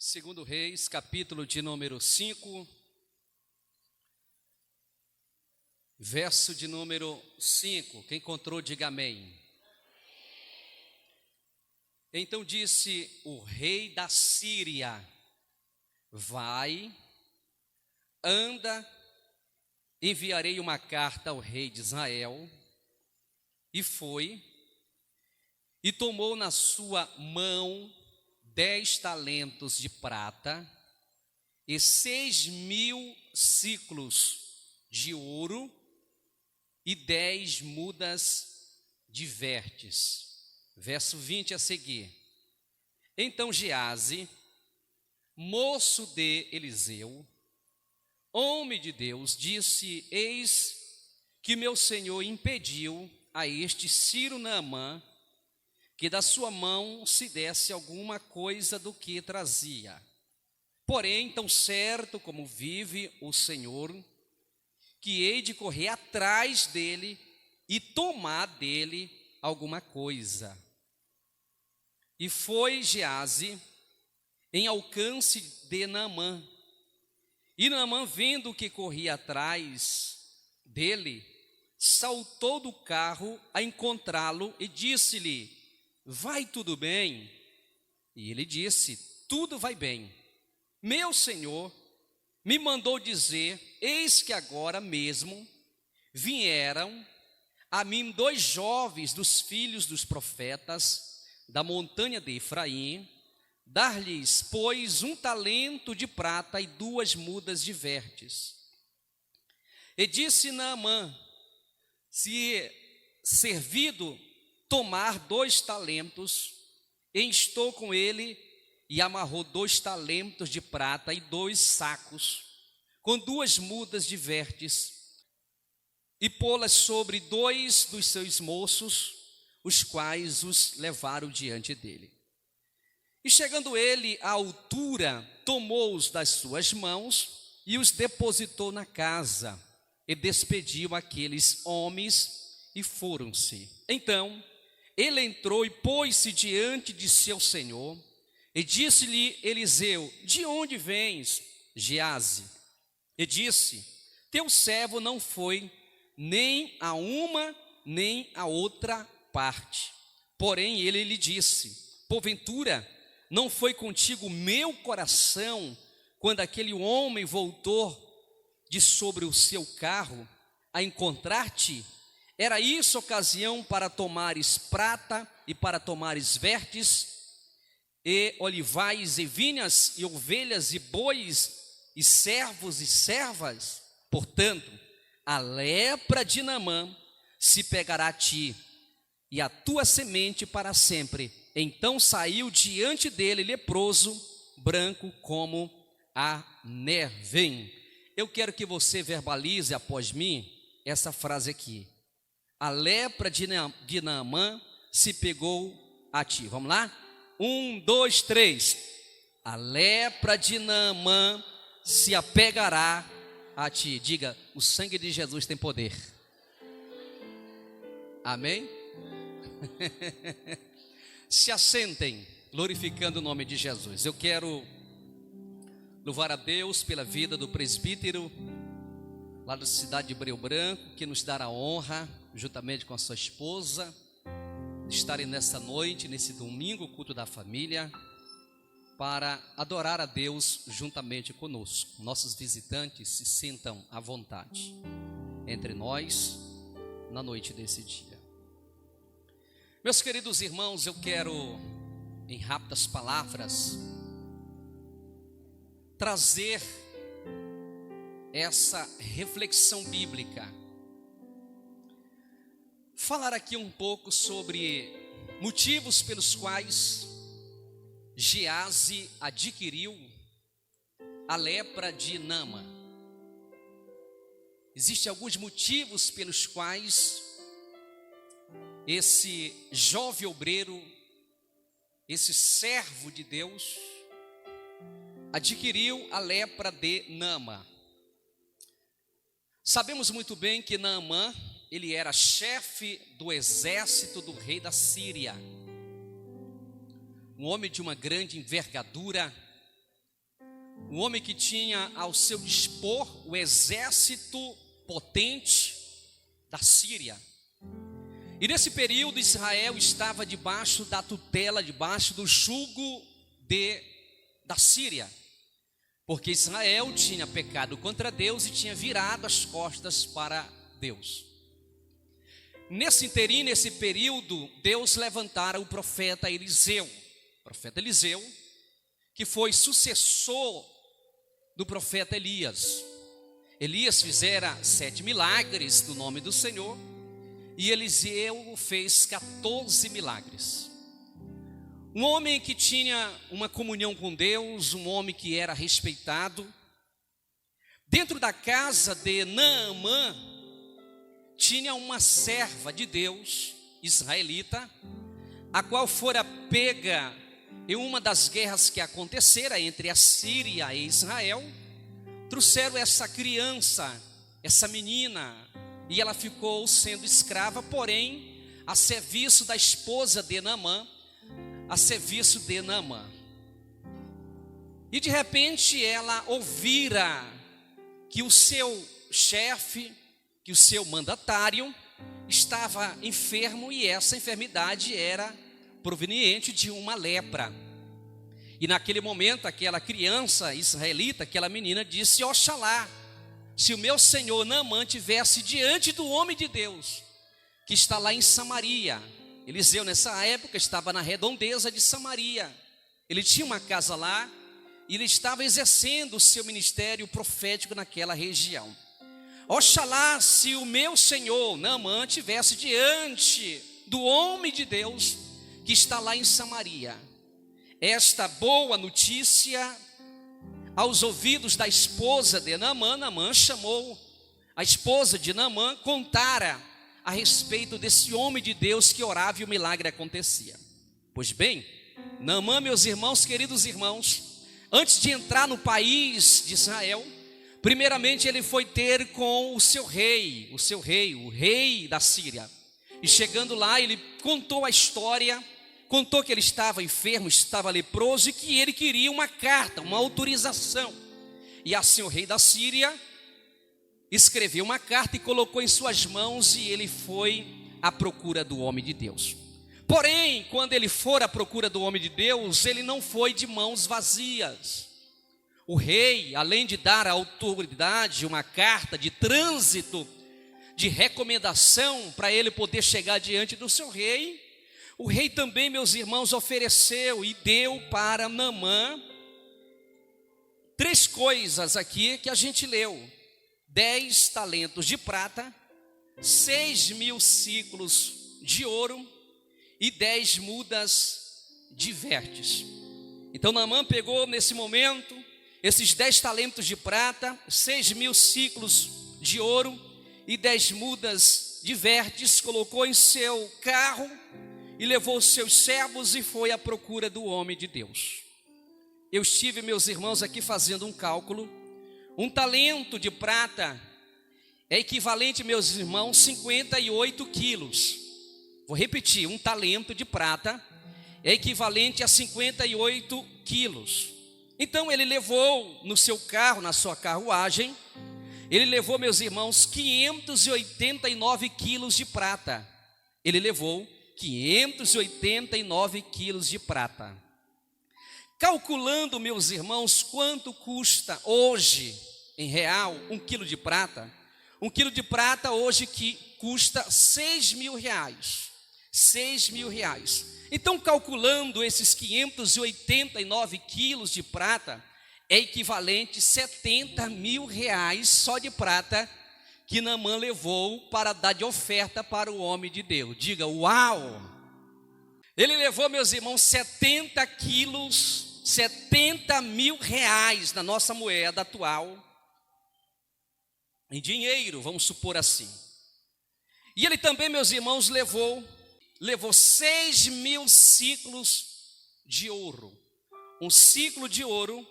Segundo Reis, capítulo de número 5, verso de número 5. Quem encontrou, diga amém. Então disse o rei da Síria: vai, anda, enviarei uma carta ao rei de Israel. E foi, e tomou na sua mão 10 talentos de prata e 6.000 siclos de ouro e 10 mudas de vertes. Verso 20 a seguir. Então Geazi, moço de Eliseu, homem de Deus, disse: eis que meu senhor impediu a este Ciro Naamã que da sua mão se desse alguma coisa do que trazia. Porém, tão certo como vive o Senhor, que hei de correr atrás dele e tomar dele alguma coisa. E foi Geazi em alcance de Naamã. E Naamã, vendo que corria atrás dele, saltou do carro a encontrá-lo e disse-lhe: vai tudo bem? E ele disse: tudo vai bem. Meu senhor me mandou dizer: eis que agora mesmo vieram a mim 2 jovens dos filhos dos profetas da montanha de Efraim, dar-lhes, pois, 1 talento de prata e 2 mudas de vertes. E disse Naamã: se servido tomar 2 talentos, estou com ele, e amarrou 2 talentos de prata e 2 sacos, com 2 mudas de vertes, e pô-las sobre 2 dos seus moços, os quais os levaram diante dele. E chegando ele à altura, tomou-os das suas mãos e os depositou na casa, e despediu aqueles homens e foram-se. Então ele entrou e pôs-se diante de seu senhor, e disse-lhe Eliseu: de onde vens, Geazi? E disse: teu servo não foi nem a uma nem a outra parte. Porém ele lhe disse: porventura não foi contigo meu coração, quando aquele homem voltou de sobre o seu carro a encontrar-te? Era isso ocasião para tomares prata e para tomares vertes, e olivais e vinhas, e ovelhas e bois, e servos e servas? Portanto, a lepra de Naamã se pegará a ti, e a tua semente para sempre. Então saiu diante dele leproso, branco como a neve. Eu quero que você verbalize após mim essa frase aqui: a lepra de Naamã se pegou a ti. Vamos lá? 1, 2, 3. A lepra de Naamã se apegará a ti. Diga: o sangue de Jesus tem poder. Amém? Se assentem, glorificando o nome de Jesus. Eu quero louvar a Deus pela vida do presbítero lá da cidade de Breu Branco, que nos dá a honra, juntamente com a sua esposa, de estarem nessa noite, nesse domingo, culto da família, para adorar a Deus juntamente conosco. Nossos visitantes se sintam à vontade entre nós na noite desse dia. Meus queridos irmãos, eu quero, em rápidas palavras, trazer essa reflexão bíblica, falar aqui um pouco sobre motivos pelos quais Geazi adquiriu a lepra de Naamã. Existem alguns motivos pelos quais esse jovem obreiro, esse servo de Deus, adquiriu a lepra de Naamã. Sabemos muito bem que Naamã, ele era chefe do exército do rei da Síria, um homem de uma grande envergadura, um homem que tinha ao seu dispor o exército potente da Síria. E nesse período Israel estava debaixo da tutela, debaixo do jugo da Síria, porque Israel tinha pecado contra Deus e tinha virado as costas para Deus. Nesse interim, nesse período, Deus levantara o profeta Eliseu, que foi sucessor do profeta Elias. Elias fizera 7 milagres do nome do Senhor, e Eliseu fez 14 milagres. Um homem que tinha uma comunhão com Deus, um homem que era respeitado. Dentro da casa de Naamã, tinha uma serva de Deus, israelita, a qual fora pega em uma das guerras que acontecera entre a Síria e Israel. Trouxeram essa criança, essa menina, e ela ficou sendo escrava, porém, a serviço da esposa de Naamã, E de repente ela ouvira que o seu chefe, que o seu mandatário estava enfermo, e essa enfermidade era proveniente de uma lepra. E naquele momento aquela criança israelita, aquela menina disse: oxalá, se o meu senhor Naamã tivesse diante do homem de Deus, que está lá em Samaria. Eliseu nessa época estava na redondeza de Samaria, ele tinha uma casa lá, e ele estava exercendo o seu ministério profético naquela região. Oxalá, se o meu senhor Naamã tivesse diante do homem de Deus, que está lá em Samaria. Esta boa notícia aos ouvidos da esposa de Naamã. Naamã chamou a esposa de Naamã, contara a respeito desse homem de Deus que orava e o milagre acontecia. Pois bem, Naamã, meus irmãos, queridos irmãos, antes de entrar no país de Israel, primeiramente ele foi ter com o rei da Síria. E chegando lá, ele contou a história, contou que ele estava enfermo, estava leproso, e que ele queria uma carta, uma autorização. E assim o rei da Síria escreveu uma carta e colocou em suas mãos, e ele foi à procura do homem de Deus. Porém, quando ele for à procura do homem de Deus, ele não foi de mãos vazias. O rei, além de dar à autoridade uma carta de trânsito, de recomendação para ele poder chegar diante do seu rei, o rei também, meus irmãos, ofereceu e deu para Naamã 3 coisas aqui que a gente leu: 10 talentos de prata, 6.000 ciclos de ouro e 10 mudas de verdes. Então Naamã pegou nesse momento esses 10 talentos de prata, 6.000 ciclos de ouro e 10 mudas de verdes, colocou em seu carro e levou os seus servos e foi à procura do homem de Deus. Eu estive, meus irmãos, aqui fazendo um cálculo. Um talento de prata é equivalente, meus irmãos, 58 quilos. Vou repetir: um talento de prata é equivalente a 58 quilos. Então ele levou no seu carro, na sua carruagem, ele levou, meus irmãos, 589 quilos de prata. Ele levou 589 quilos de prata. Calculando, meus irmãos, quanto custa hoje, em real, 1 quilo de prata. 1 quilo de prata hoje que custa 6.000 reais. 6.000 reais. Então, calculando esses 589 quilos de prata, é equivalente a 70.000 reais só de prata que Naamã levou para dar de oferta para o homem de Deus. Diga, uau! Ele levou, meus irmãos, 70 quilos, 70.000 reais na nossa moeda atual, em dinheiro, vamos supor assim. E ele também, meus irmãos, levou 6.000 ciclos de ouro. Um ciclo de ouro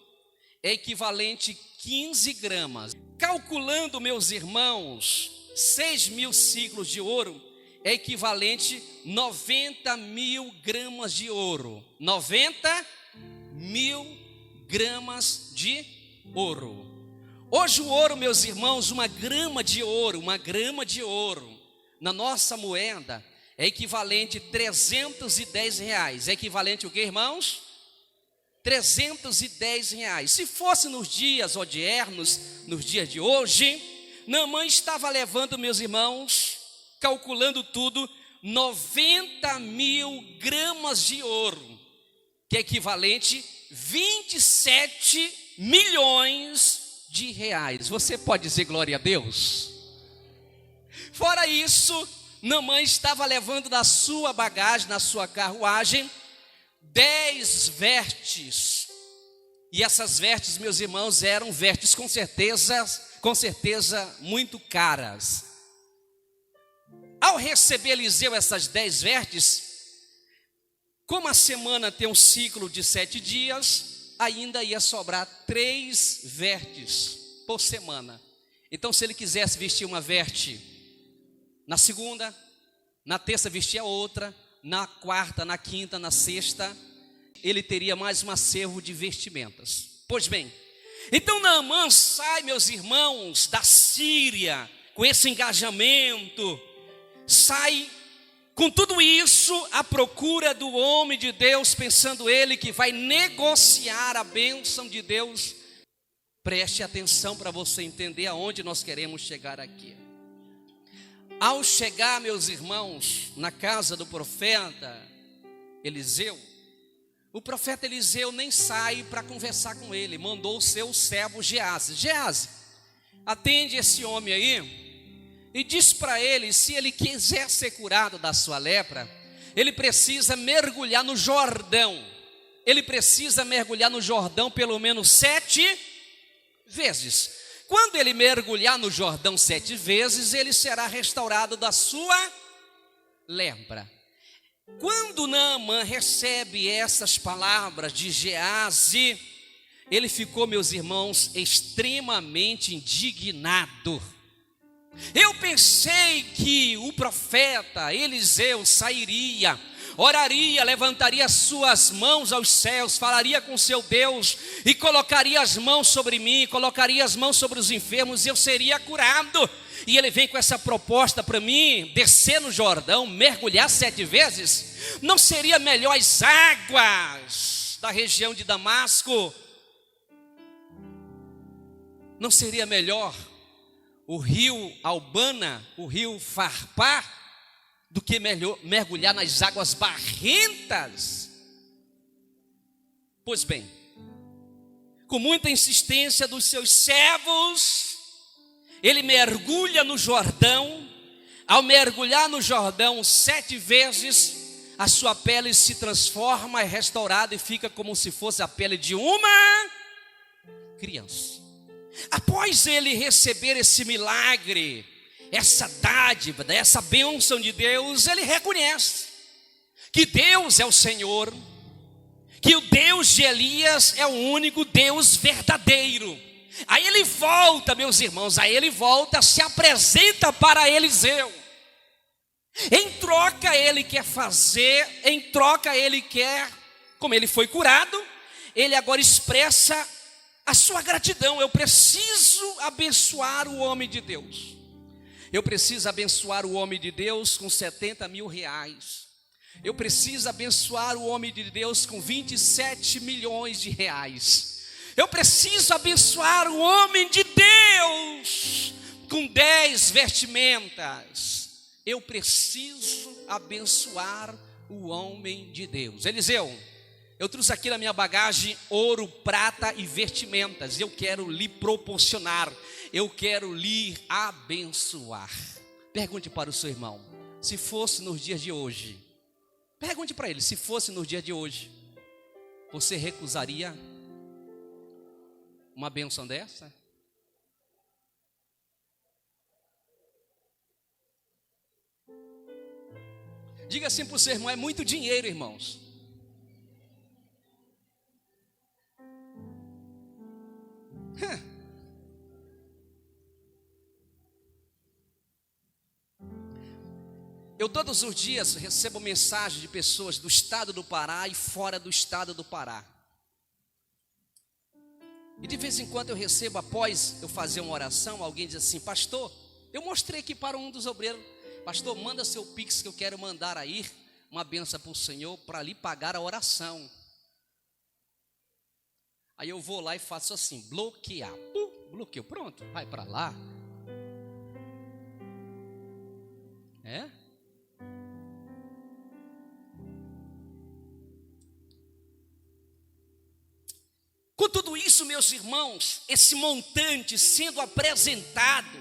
é equivalente a 15 gramas. Calculando, meus irmãos, 6.000 ciclos de ouro é equivalente a 90.000 gramas de ouro. 90.000 gramas de ouro. Hoje o ouro, meus irmãos, uma grama de ouro, na nossa moeda, é equivalente a 310 reais. É equivalente o que, irmãos? 310 reais. Se fosse nos dias odiernos, nos dias de hoje, Naamã estava levando, meus irmãos, calculando tudo, 90.000 gramas de ouro, que é equivalente a 27 milhões de reais. Você pode dizer glória a Deus? Fora isso, Naamã estava levando na sua bagagem, na sua carruagem, 10 vestes. E essas vestes, meus irmãos, eram vestes com certeza muito caras. Ao receber Eliseu essas 10 vestes, como a semana tem um ciclo de 7 dias, ainda ia sobrar 3 vestes por semana. Então, se ele quisesse vestir uma veste na segunda, na terça vestia outra, na quarta, na quinta, na sexta, ele teria mais um acervo de vestimentas. Pois bem, então Naamã sai, meus irmãos, da Síria, com esse engajamento, sai com tudo isso à procura do homem de Deus, pensando ele que vai negociar a bênção de Deus. Preste atenção para você entender aonde nós queremos chegar aqui. Ao chegar, meus irmãos, na casa do profeta Eliseu, o profeta Eliseu nem sai para conversar com ele, mandou o seu servo Geazi. Geazi, atende esse homem aí e diz para ele, se ele quiser ser curado da sua lepra, ele precisa mergulhar no Jordão. Ele precisa mergulhar no Jordão pelo menos 7 vezes. Quando ele mergulhar no Jordão 7 vezes, ele será restaurado da sua lepra. Quando Naamã recebe essas palavras de Geazi, ele ficou, meus irmãos, extremamente indignado. Eu pensei que o profeta Eliseu sairia, oraria, levantaria suas mãos aos céus, falaria com seu Deus e colocaria as mãos sobre mim, colocaria as mãos sobre os enfermos e eu seria curado. E ele vem com essa proposta para mim, descer no Jordão, mergulhar 7 vezes. Não seria melhor as águas da região de Damasco? Não seria melhor o rio Albana, o rio Farpar, do que mergulhar nas águas barrentas? Pois bem, com muita insistência dos seus servos, ele mergulha no Jordão. Ao mergulhar no Jordão 7 vezes, a sua pele se transforma, é restaurada e fica como se fosse a pele de uma criança. Após ele receber esse milagre, essa dádiva, essa bênção de Deus, ele reconhece que Deus é o Senhor, que o Deus de Elias é o único Deus verdadeiro. Aí ele volta, meus irmãos, se apresenta para Eliseu. Em troca ele quer como ele foi curado, ele agora expressa a sua gratidão. Eu preciso abençoar o homem de Deus. Eu preciso abençoar o homem de Deus com 70 mil reais. Eu preciso abençoar o homem de Deus com 27 milhões de reais. Eu preciso abençoar o homem de Deus com 10 vestimentas. Eu preciso abençoar o homem de Deus. Eliseu, eu trouxe aqui na minha bagagem ouro, prata e vestimentas. Eu quero lhe proporcionar, eu quero lhe abençoar. Pergunte para o seu irmão, se fosse nos dias de hoje, pergunte para ele, se fosse nos dias de hoje, você recusaria uma bênção dessa? Diga assim para o seu irmão, é muito dinheiro, irmãos. Eu todos os dias recebo mensagens de pessoas do estado do Pará e fora do estado do Pará. E de vez em quando eu recebo, após eu fazer uma oração, alguém diz assim: pastor, eu mostrei aqui para um dos obreiros, pastor, manda seu Pix que eu quero mandar aí uma benção para o Senhor, para lhe pagar a oração. Aí eu vou lá e faço assim, bloquear, bloqueio, pronto, vai para lá. Com tudo isso, meus irmãos, esse montante sendo apresentado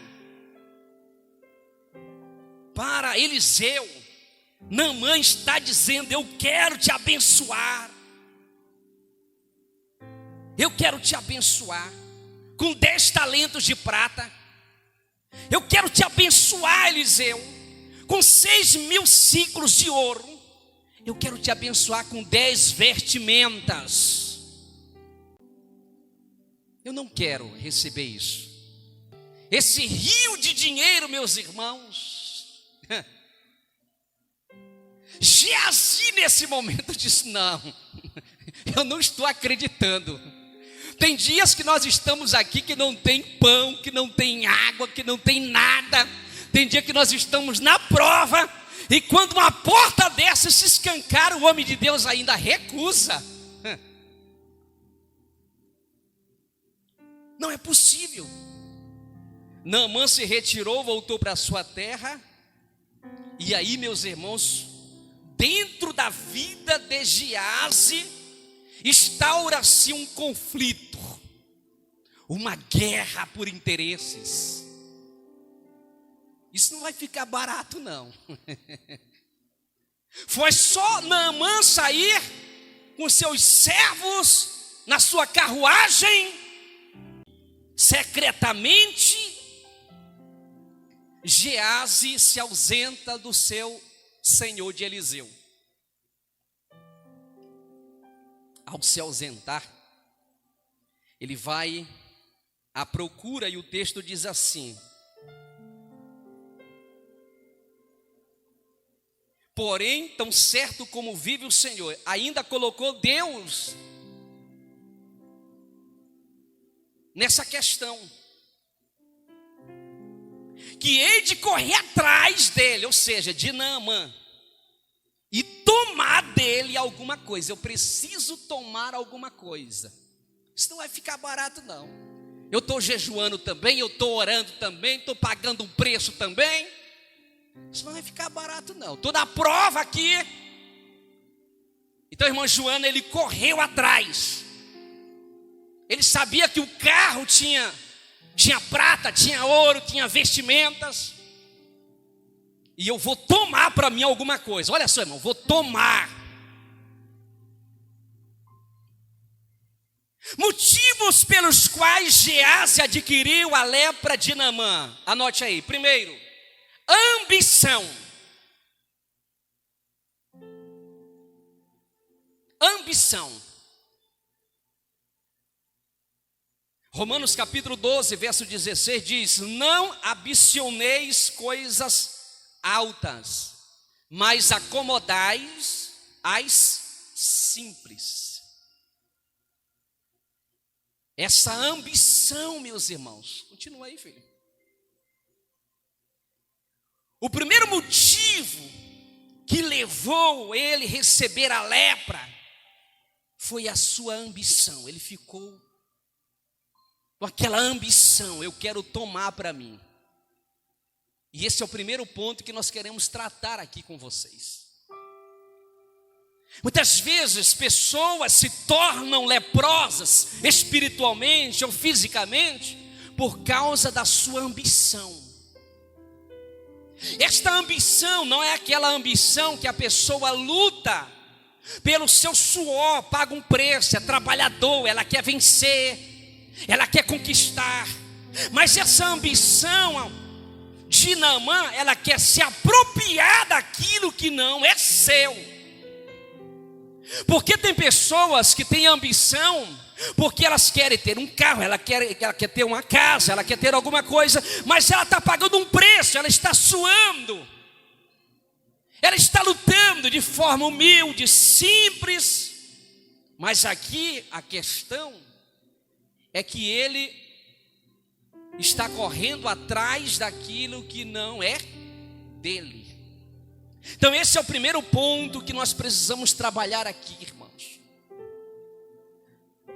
para Eliseu, Naamã está dizendo: eu quero te abençoar. Eu quero te abençoar com 10 talentos de prata. Eu quero te abençoar, Eliseu, com 6.000 ciclos de ouro. Eu quero te abençoar com 10 vestimentas. Eu não quero receber isso. Esse rio de dinheiro, meus irmãos. Geazi nesse momento disse: não, eu não estou acreditando. Tem dias que nós estamos aqui que não tem pão, que não tem água, que não tem nada. Tem dia que nós estamos na prova, e quando uma porta dessa se escancara, o homem de Deus ainda recusa. Não é possível. Naamã se retirou, voltou para a sua terra. E aí, meus irmãos, dentro da vida de Geazi, instaura-se um conflito, uma guerra por interesses. Isso não vai ficar barato, não. Foi só Naamã sair com seus servos na sua carruagem, secretamente, Geazi se ausenta do seu senhor de Eliseu. Ao se ausentar, ele vai à procura, e o texto diz assim: porém, tão certo como vive o Senhor, ainda colocou Deus nessa questão, que hei de correr atrás dele, ou seja, de Naamã, e tomar dele alguma coisa. Eu preciso tomar alguma coisa. Isso não vai ficar barato, não. Eu estou jejuando também, eu estou orando também, estou pagando um preço também. Isso não vai ficar barato, não. Estou na prova aqui. Então, irmã Joana, ele correu atrás. Ele sabia que o carro tinha prata, tinha ouro, tinha vestimentas. E eu vou tomar para mim alguma coisa. Olha só, irmão, vou tomar. Motivos pelos quais Geazi adquiriu a lepra de Naamã. Anote aí. Primeiro, ambição. Ambição. Romanos capítulo 12, verso 16 diz: não ambicioneis coisas altas, mas acomodais as simples. Essa ambição, meus irmãos, continua aí, filho. O primeiro motivo que levou ele a receber a lepra foi a sua ambição. Ele ficou com aquela ambição: eu quero tomar para mim. E esse é o primeiro ponto que nós queremos tratar aqui com vocês. Muitas vezes pessoas se tornam leprosas espiritualmente ou fisicamente por causa da sua ambição. Esta ambição não é aquela ambição que a pessoa luta pelo seu suor, paga um preço, é trabalhador, ela quer vencer, ela quer conquistar. Mas essa ambição de Naamã, ela quer se apropriar daquilo que não é seu. Porque tem pessoas que têm ambição porque elas querem ter um carro, ela quer ter uma casa, ela quer ter alguma coisa, mas ela está pagando um preço, ela está suando, ela está lutando de forma humilde, simples. Mas aqui a questão é que ele está correndo atrás daquilo que não é dele. Então esse é o primeiro ponto que nós precisamos trabalhar aqui, irmãos.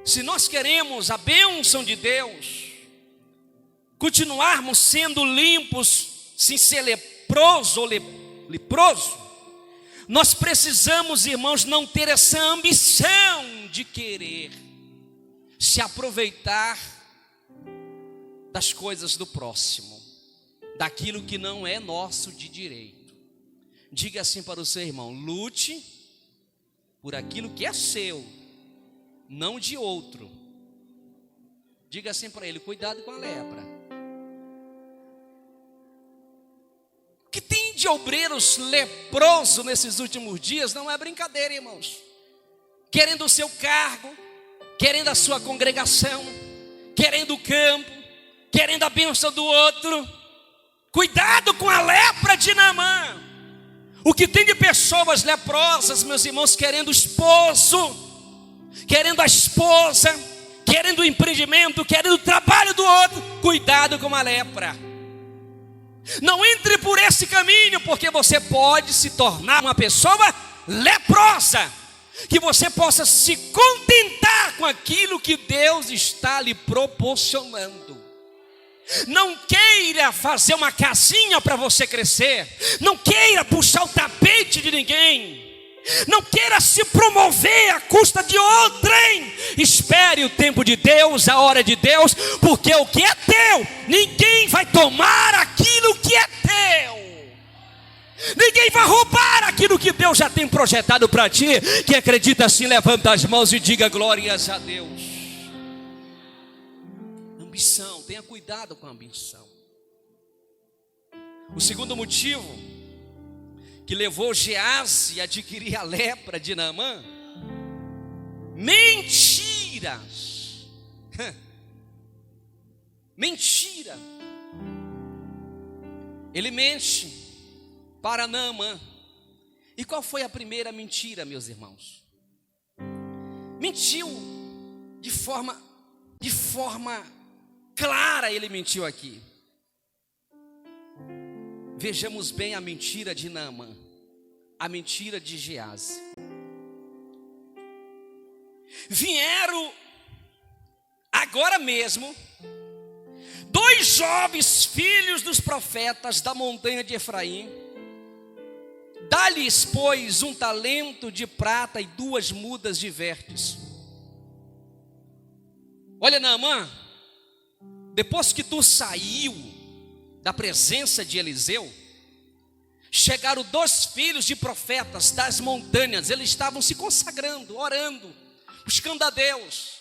Se nós queremos a bênção de Deus, continuarmos sendo limpos, sem ser leproso ou leproso, nós precisamos, irmãos, não ter essa ambição de querer se aproveitar das coisas do próximo, daquilo que não é nosso de direito. Diga assim para o seu irmão: lute por aquilo que é seu, não de outro. Diga assim para ele: cuidado com a lepra. O que tem de obreiros leprosos nesses últimos dias não é brincadeira, irmãos. Querendo o seu cargo, querendo a sua congregação, querendo o campo, querendo a bênção do outro. Cuidado com a lepra de Naamã. O que tem de pessoas leprosas, meus irmãos, querendo o esposo, querendo a esposa, querendo o empreendimento, querendo o trabalho do outro. Cuidado com a lepra. Não entre por esse caminho, porque você pode se tornar uma pessoa leprosa, que você possa se contentar com aquilo que Deus está lhe proporcionando. Não queira fazer uma casinha para você crescer, não queira puxar o tapete de ninguém, não queira se promover à custa de outrem. Espere o tempo de Deus, a hora de Deus, porque o que é teu, ninguém vai tomar aquilo que é teu. Ninguém vai roubar aquilo que Deus já tem projetado para ti. Quem acredita assim, levanta as mãos e diga glórias a Deus. Ambição, tenha cuidado com a ambição. O segundo motivo que levou Geazi a adquirir a lepra de Naamã: mentiras. Mentira. Ele mente para Naamã. E qual foi a primeira mentira, meus irmãos? Mentiu de forma clara. Ele mentiu aqui. Vejamos bem a mentira de Naamã, a mentira de Geazi. Vieram agora mesmo 2 jovens filhos dos profetas da montanha de Efraim. Dá-lhes, pois, 1 talento de prata e 2 mudas de verdes. Olha, Naamã, depois que tu saiu da presença de Eliseu, chegaram 2 filhos de profetas das montanhas. Eles estavam se consagrando, orando, buscando a Deus.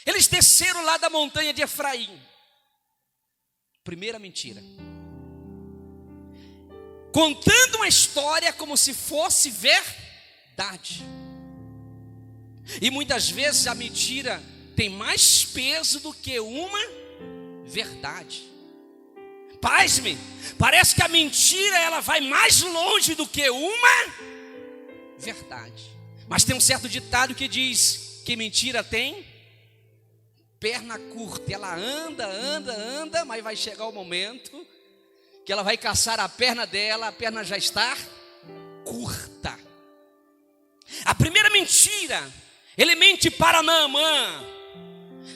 Eles desceram lá da montanha de Efraim. Primeira mentira. Contando uma história como se fosse verdade. E muitas vezes a mentira tem mais peso do que uma verdade. Pasme, parece que a mentira ela vai mais longe do que uma verdade. Mas tem um certo ditado que diz que mentira tem perna curta. Ela anda, mas vai chegar o momento que ela vai caçar a perna dela, a perna já está curta. A primeira mentira, ele mente para Naamã: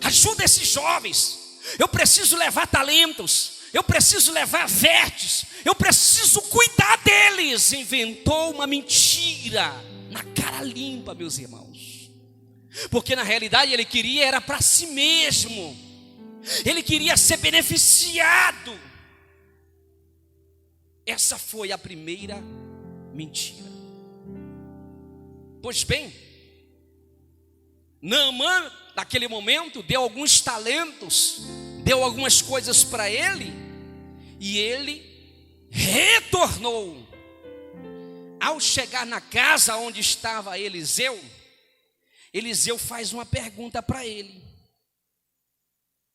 ajuda esses jovens, eu preciso levar talentos, eu preciso levar verdes, eu preciso cuidar deles. Inventou uma mentira na cara limpa, meus irmãos, porque na realidade ele queria era para si mesmo, ele queria ser beneficiado. Essa foi a primeira mentira. Pois bem, Naamã naquele momento deu alguns talentos, deu algumas coisas para ele, e ele retornou. Ao chegar na casa onde estava Eliseu, Eliseu faz uma pergunta para ele,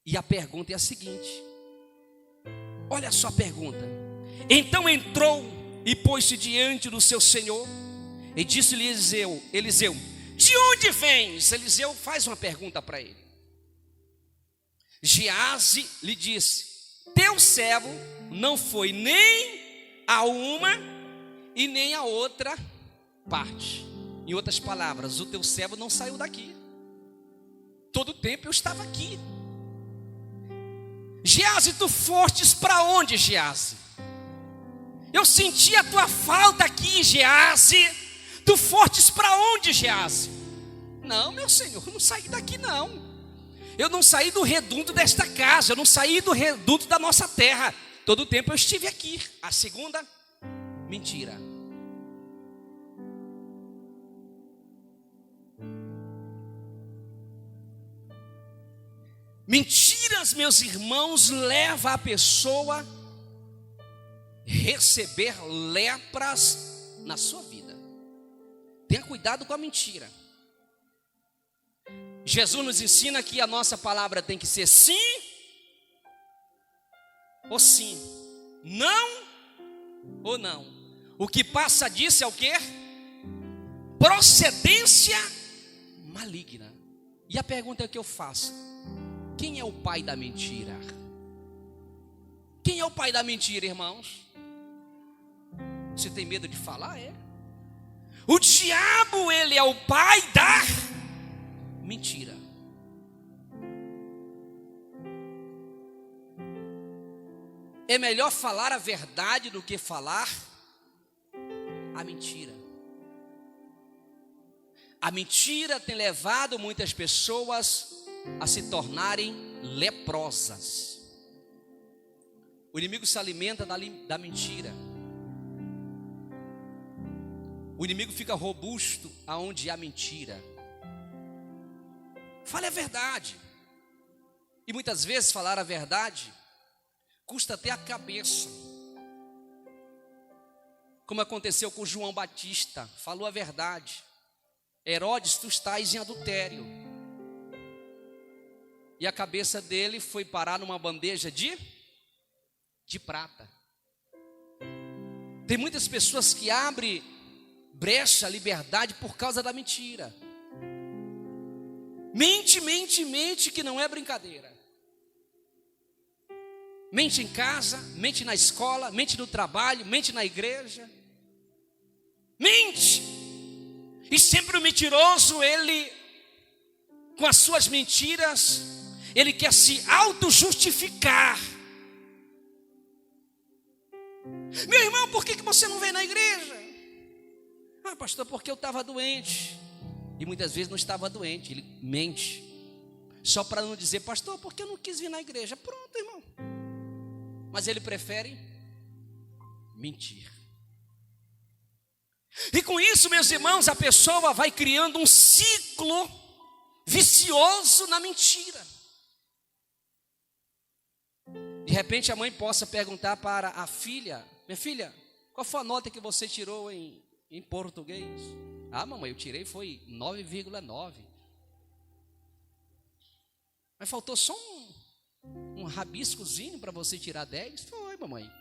e a pergunta é a seguinte: olha só a pergunta. Então entrou e pôs-se diante do seu senhor, e disse-lhe Eliseu: de onde vens? Eliseu faz uma pergunta para ele. Geazi lhe disse: teu servo não foi nem a uma e nem a outra parte. Em outras palavras, o teu servo não saiu daqui. Todo o tempo eu estava aqui. Geazi, tu fostes para onde, Geazi? Eu senti a tua falta aqui, Geazi. Tu fostes para onde, Geazi? Não, meu senhor, eu não saí daqui não. Eu não saí do reduto desta casa, eu não saí do reduto da nossa terra. Todo o tempo eu estive aqui. A segunda mentira. Mentiras, meus irmãos, leva a pessoa a receber lepras na sua vida. Tenha cuidado com a mentira. Jesus nos ensina que a nossa palavra tem que ser sim ou sim, não ou não. O que passa disso é o quê? Procedência maligna. E a pergunta que eu faço: quem é o pai da mentira? Quem é o pai da mentira, irmãos? Você tem medo de falar? É. O diabo, ele é o pai da mentira. É melhor falar a verdade do que falar a mentira. A mentira tem levado muitas pessoas a se tornarem leprosas. O inimigo se alimenta da mentira. O inimigo fica robusto aonde há mentira. Fale a verdade. E muitas vezes falar a verdade custa até a cabeça. Como aconteceu com João Batista, falou a verdade. Herodes, tu estás em adultério. E a cabeça dele foi parar numa bandeja de prata. Tem muitas pessoas que abrem brecha à liberdade por causa da mentira. Mente que não é brincadeira. Mente em casa, mente na escola, mente no trabalho, mente na igreja. Mente. E sempre o mentiroso, ele, com as suas mentiras, ele quer se auto-justificar. Meu irmão, por que você não vem na igreja? Ah, pastor, porque eu estava doente. E muitas vezes não estava doente, ele mente. Só para não dizer, pastor, porque eu não quis vir na igreja. Pronto, irmão. Mas ele prefere mentir. E com isso, meus irmãos, a pessoa vai criando um ciclo vicioso na mentira. De repente a mãe possa perguntar para a filha: minha filha, qual foi a nota que você tirou em português? Ah, mamãe, eu tirei foi 9,9. Mas faltou só um rabiscozinho para você tirar 10? Foi, mamãe.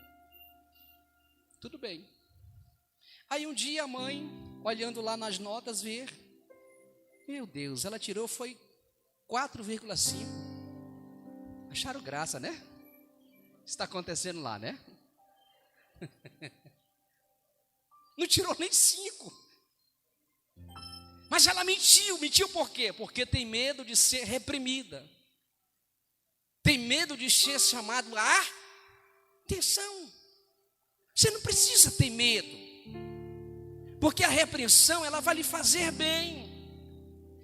Tudo bem. Aí um dia a mãe, olhando lá nas notas, vê: meu Deus, ela tirou foi 4,5. Acharam graça, né? Está acontecendo lá, né? Não tirou nem 5. Mas ela mentiu. Mentiu por quê? Porque tem medo de ser reprimida. Tem medo de ser chamado a atenção. Você não precisa ter medo. Porque a repreensão, ela vai lhe fazer bem.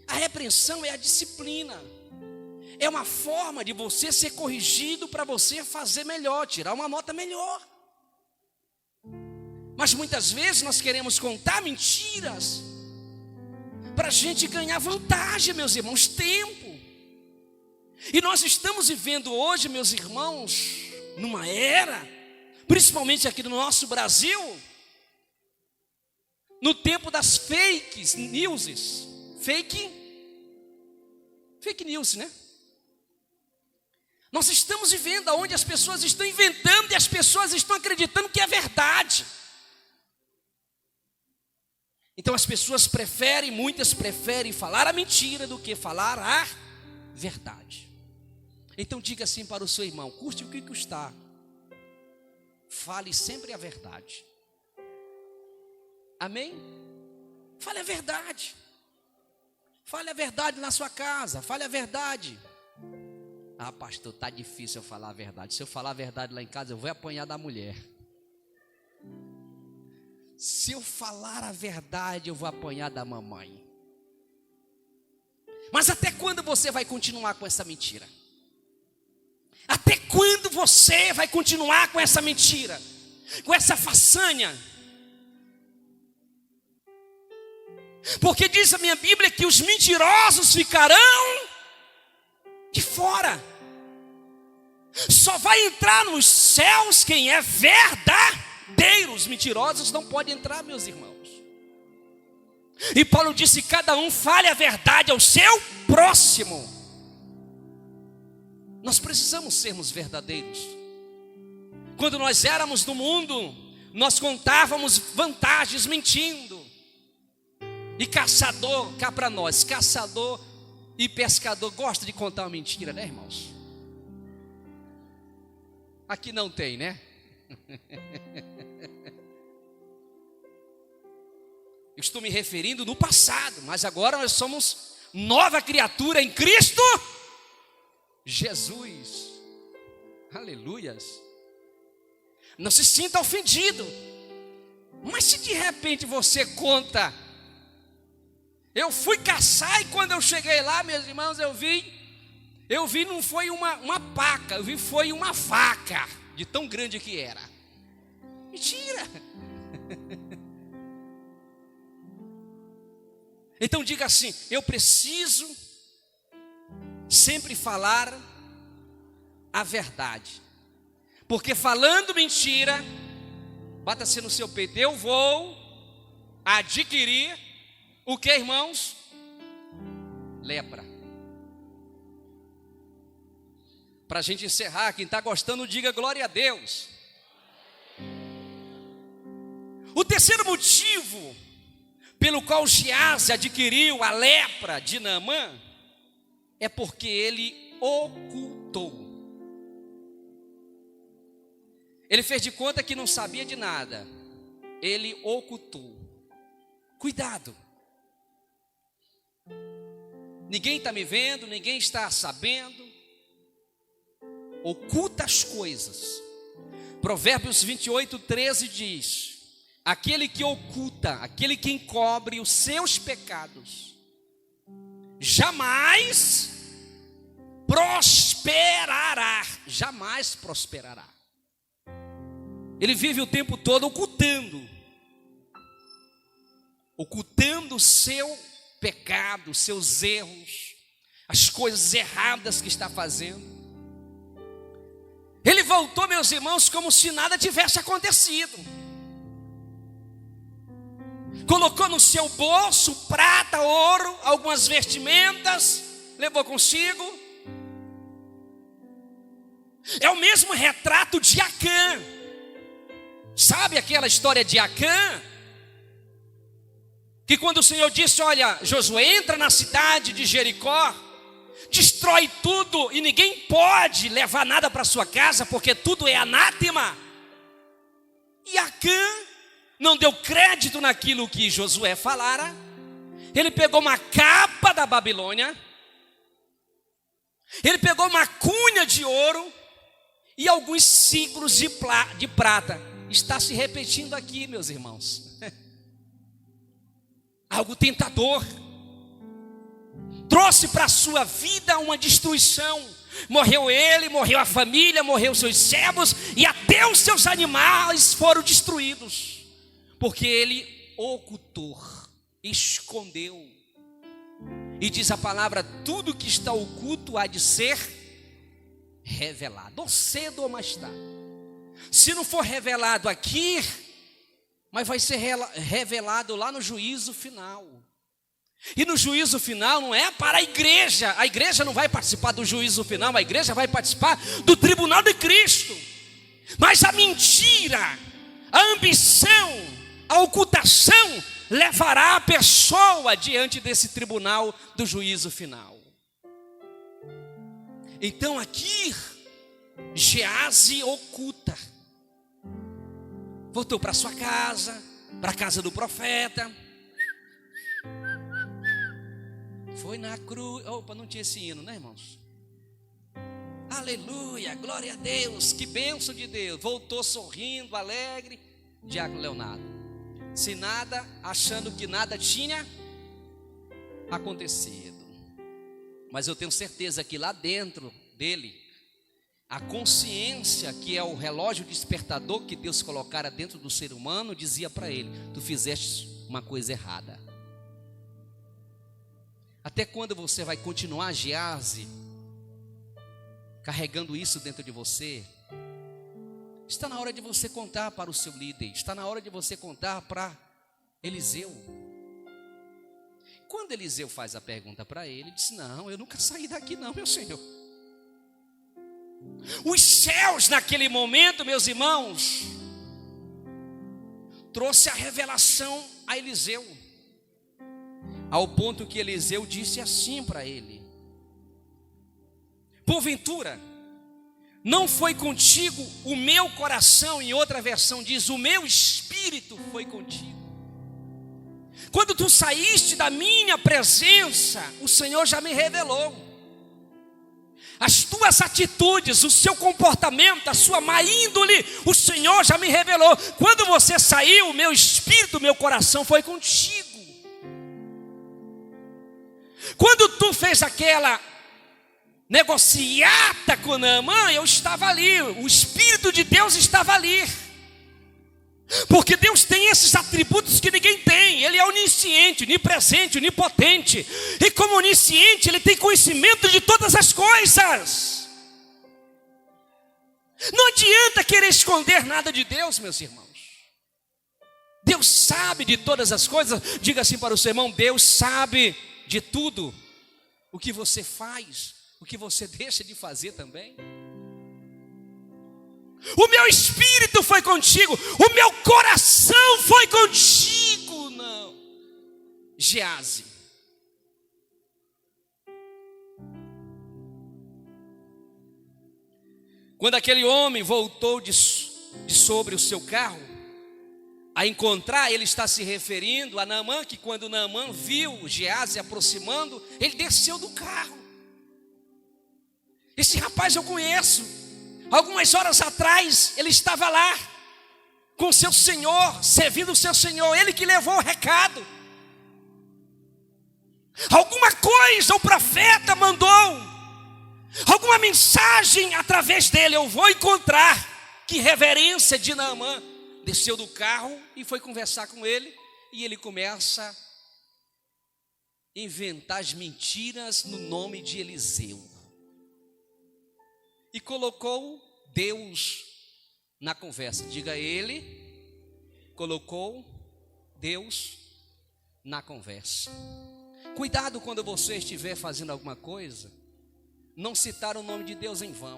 A repreensão é a disciplina. É uma forma de você ser corrigido para você fazer melhor, tirar uma nota melhor. Mas muitas vezes nós queremos contar mentiras para a gente ganhar vantagem, meus irmãos, tempo. E nós estamos vivendo hoje, meus irmãos, numa era, principalmente aqui no nosso Brasil, no tempo das fake news. Fake news, né? Nós estamos vivendo onde as pessoas estão inventando e as pessoas estão acreditando que é verdade. Então as pessoas muitas preferem falar a mentira do que falar a verdade. Então diga assim para o seu irmão: custe o que custar, fale sempre a verdade. Amém? Fale a verdade. Fale a verdade na sua casa, fale a verdade. Ah, pastor, está difícil eu falar a verdade. Se eu falar a verdade lá em casa, eu vou apanhar da mulher. Se eu falar a verdade, eu vou apanhar da mamãe. Mas até quando você vai continuar com essa mentira? Até quando você vai continuar com essa mentira? Com essa façanha? Porque diz a minha Bíblia que os mentirosos ficarão de fora. Só vai entrar nos céus quem é verdadeiro. Os mentirosos não podem entrar, meus irmãos. E Paulo disse: cada um fale a verdade ao seu próximo. Nós precisamos sermos verdadeiros. Quando nós éramos do mundo, nós contávamos vantagens mentindo. E caçador, cá para nós, caçador e pescador gosta de contar uma mentira, né, irmãos? Aqui não tem, né? Eu estou me referindo no passado, mas agora nós somos nova criatura em Cristo Jesus. Aleluias. Não se sinta ofendido. Mas se de repente você conta: eu fui caçar e quando eu cheguei lá, meus irmãos, eu vi não foi uma paca, eu vi foi uma vaca, de tão grande que era. Mentira. Então diga assim: eu preciso sempre falar a verdade. Porque falando mentira, bata-se no seu peito, eu vou adquirir o que, irmãos? Lepra. Para a gente encerrar, quem está gostando, diga glória a Deus. O terceiro motivo pelo qual Geazi adquiriu a lepra de Naamã é porque ele ocultou. Ele fez de conta que não sabia de nada. Ele ocultou. Cuidado. Ninguém está me vendo, ninguém está sabendo. Oculta as coisas. Provérbios 28:13 diz: aquele que oculta, aquele que encobre os seus pecados, jamais prosperará. Jamais prosperará. Ele vive o tempo todo ocultando o seu pecado, os seus erros, as coisas erradas que está fazendo. Ele voltou, meus irmãos, como se nada tivesse acontecido. Colocou no seu bolso prata, ouro, algumas vestimentas, levou consigo. É o mesmo retrato de Acã. Sabe aquela história de Acã? Que quando o Senhor disse: olha, Josué, entra na cidade de Jericó, destrói tudo e ninguém pode levar nada para sua casa, porque tudo é anátema. E Acã não deu crédito naquilo que Josué falara. Ele pegou uma capa da Babilônia, ele pegou uma cunha de ouro e alguns ciclos de prata. Está se repetindo aqui, meus irmãos. Algo tentador. Trouxe para a sua vida uma destruição. Morreu ele, morreu a família, morreu seus servos e até os seus animais foram destruídos. Porque ele ocultou, escondeu. E diz a palavra: tudo que está oculto há de ser revelado, ou cedo ou mais tarde. Se não for revelado aqui, mas vai ser revelado lá no juízo final. E no juízo final não é para a igreja não vai participar do juízo final, a igreja vai participar do tribunal de Cristo. Mas a mentira, a ambição, a ocultação levará a pessoa diante desse tribunal do juízo final. Então aqui, Geazi oculta. Voltou para sua casa, para a casa do profeta. Foi na cruz. Opa, não tinha esse hino, né, irmãos? Aleluia, glória a Deus, que bênção de Deus. Voltou sorrindo, alegre, Diácono Leonardo. Se nada, achando que nada tinha acontecido. Mas eu tenho certeza que lá dentro dele, a consciência, que é o relógio despertador que Deus colocara dentro do ser humano, dizia para ele: tu fizeste uma coisa errada. Até quando você vai continuar, Geazi, carregando isso dentro de você? Está na hora de você contar para o seu líder. Está na hora de você contar para Eliseu. Quando Eliseu faz a pergunta para ele, ele diz: não, eu nunca saí daqui não, meu Senhor. Os céus naquele momento, meus irmãos, trouxe a revelação a Eliseu, ao ponto que Eliseu disse assim para ele: porventura, não foi contigo o meu coração? Em outra versão diz: o meu espírito foi contigo. Quando tu saíste da minha presença, o Senhor já me revelou. As tuas atitudes, o seu comportamento, a sua má índole, o Senhor já me revelou. Quando você saiu, o meu espírito, o meu coração foi contigo. Quando tu fez aquela negociata com Naamã, eu estava ali, o Espírito de Deus estava ali. Porque Deus tem esses atributos que ninguém tem. Ele é onisciente, onipresente, onipotente. E como onisciente, Ele tem conhecimento de todas as coisas. Não adianta querer esconder nada de Deus, meus irmãos. Deus sabe de todas as coisas. Diga assim para o seu irmão: Deus sabe de tudo. O que você faz, o que você deixa de fazer também. O meu espírito foi contigo, o meu coração foi contigo. Não, Geazi. Quando aquele homem voltou de sobre o seu carro a encontrar, ele está se referindo a Naamã, que quando Naamã viu Geazi aproximando, ele desceu do carro. Esse rapaz eu conheço. Algumas horas atrás, ele estava lá com seu senhor, servindo o seu senhor. Ele que levou o recado. Alguma coisa o profeta mandou, alguma mensagem através dele. Eu vou encontrar. Que reverência de Naamã. Desceu do carro e foi conversar com ele. E ele começa a inventar as mentiras no nome de Eliseu. E colocou Deus na conversa. Diga: ele colocou Deus na conversa. Cuidado quando você estiver fazendo alguma coisa, não citar o nome de Deus em vão.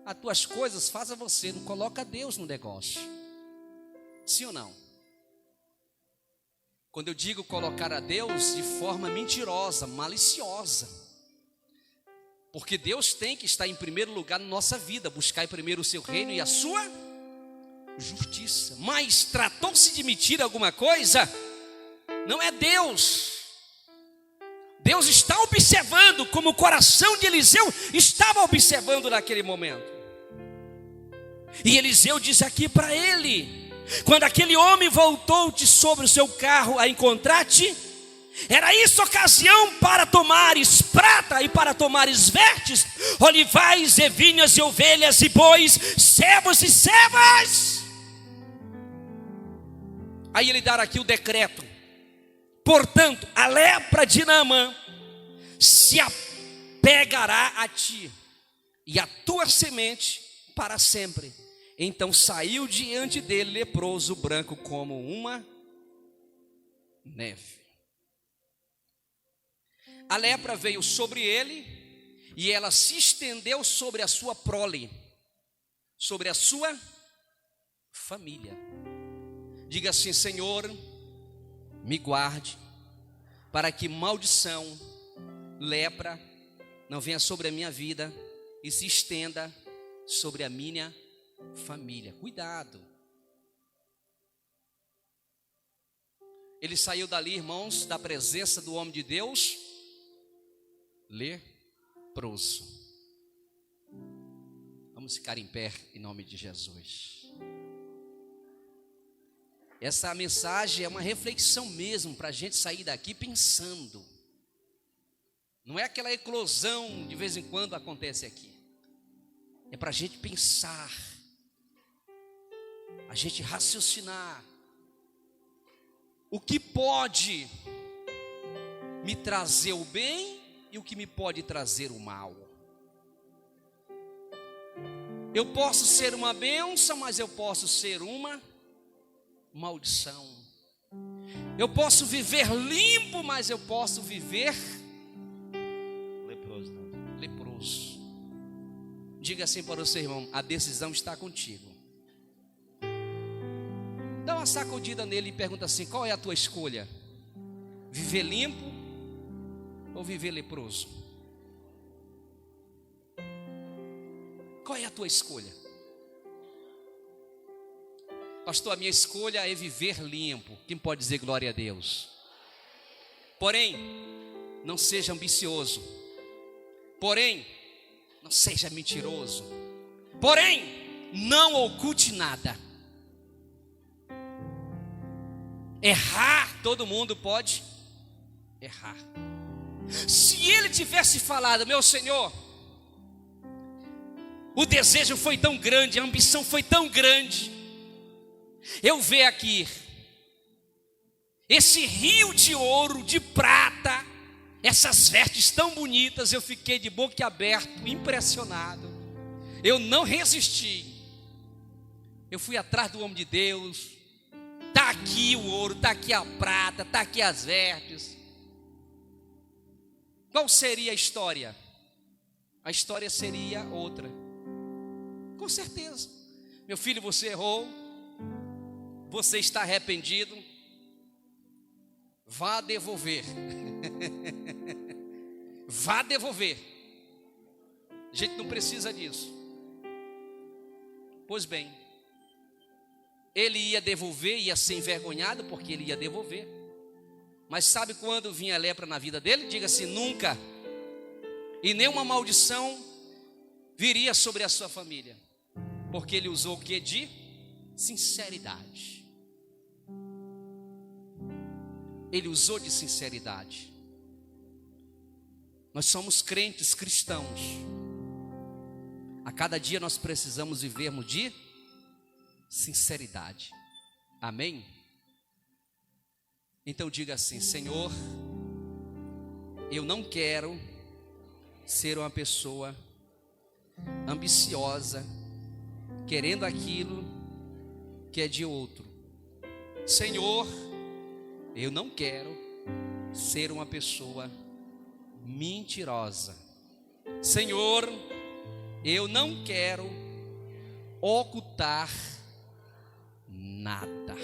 As tuas coisas faça você, não coloca Deus no negócio. Sim ou não? Quando eu digo colocar a Deus de forma mentirosa, maliciosa. Porque Deus tem que estar em primeiro lugar na nossa vida. Buscar primeiro o seu reino e a sua justiça. Mas tratou-se de mentira alguma coisa, não é Deus. Deus está observando, como o coração de Eliseu estava observando naquele momento. E Eliseu diz aqui para ele: quando aquele homem voltou de sobre o seu carro a encontrar-te, era isso ocasião para tomares prata e para tomares verdes, olivais e vinhas e ovelhas e bois, servos e servas. Aí ele dá aqui o decreto: portanto, a lepra de Naamã se apegará a ti e a tua semente para sempre. Então saiu diante dele leproso, branco como uma neve. A lepra veio sobre ele e ela se estendeu sobre a sua prole, sobre a sua família. Diga assim: Senhor, me guarde, para que maldição, lepra não venha sobre a minha vida e se estenda sobre a minha família. Cuidado. Ele saiu dali, irmãos, da presença do homem de Deus, leproso. Vamos ficar em pé em nome de Jesus. Essa mensagem é uma reflexão mesmo para a gente sair daqui pensando. Não é aquela eclosão de vez em quando acontece aqui. É para a gente pensar, a gente raciocinar. O que pode me trazer o bem e o que me pode trazer o mal. Eu posso ser uma bênção, mas eu posso ser uma maldição. Eu posso viver limpo, mas eu posso viver leproso. Diga assim para o seu irmão: a decisão está contigo. Dá uma sacudida nele e pergunta assim: qual é a tua escolha? Viver limpo ou viver leproso? Qual é a tua escolha? Pastor, a minha escolha é viver limpo. Quem pode dizer glória a Deus? Porém, não seja ambicioso. Porém, não seja mentiroso. Porém, não oculte nada. Errar, todo mundo pode errar. Se ele tivesse falado: meu Senhor, o desejo foi tão grande, a ambição foi tão grande, eu ver aqui esse rio de ouro, de prata, essas vestes tão bonitas, eu fiquei de boca aberta, impressionado. Eu não resisti. Eu fui atrás do homem de Deus. Está aqui o ouro, está aqui a prata, está aqui as vestes. Qual seria a história? A história seria outra. Com certeza. Meu filho, você errou. Você está arrependido. Vá devolver. Vá devolver. A gente não precisa disso. Pois bem, ele ia devolver, ia ser envergonhado, porque ele ia devolver. Mas sabe quando vinha a lepra na vida dele? Diga assim: nunca. E nenhuma maldição viria sobre a sua família, porque ele usou o que? De sinceridade. Ele usou de sinceridade. Nós somos crentes cristãos. A cada dia nós precisamos vivermos de sinceridade. Amém? Então diga assim: Senhor, eu não quero ser uma pessoa ambiciosa, querendo aquilo que é de outro. Senhor, eu não quero ser uma pessoa mentirosa. Senhor, eu não quero ocultar nada.